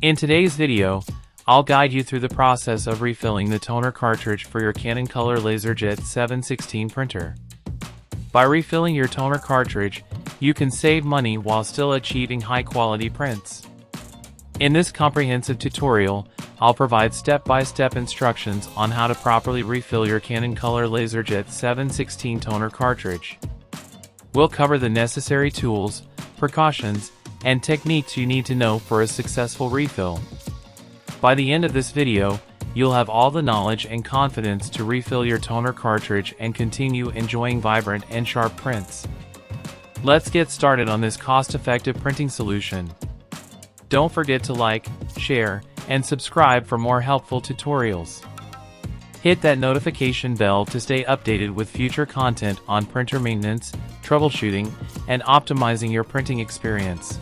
In today's video, I'll guide you through the process of refilling the toner cartridge for your Canon Color LaserJet 716 printer. By refilling your toner cartridge, you can save money while still achieving high-quality prints. In this comprehensive tutorial, I'll provide step-by-step instructions on how to properly refill your Canon Color LaserJet 716 toner cartridge. We'll cover the necessary tools, precautions, and techniques you need to know for a successful refill. By the end of this video, you'll have all the knowledge and confidence to refill your toner cartridge and continue enjoying vibrant and sharp prints. Let's get started on this cost-effective printing solution. Don't forget to like, share, and subscribe for more helpful tutorials. Hit that notification bell to stay updated with future content on printer maintenance, troubleshooting, and optimizing your printing experience.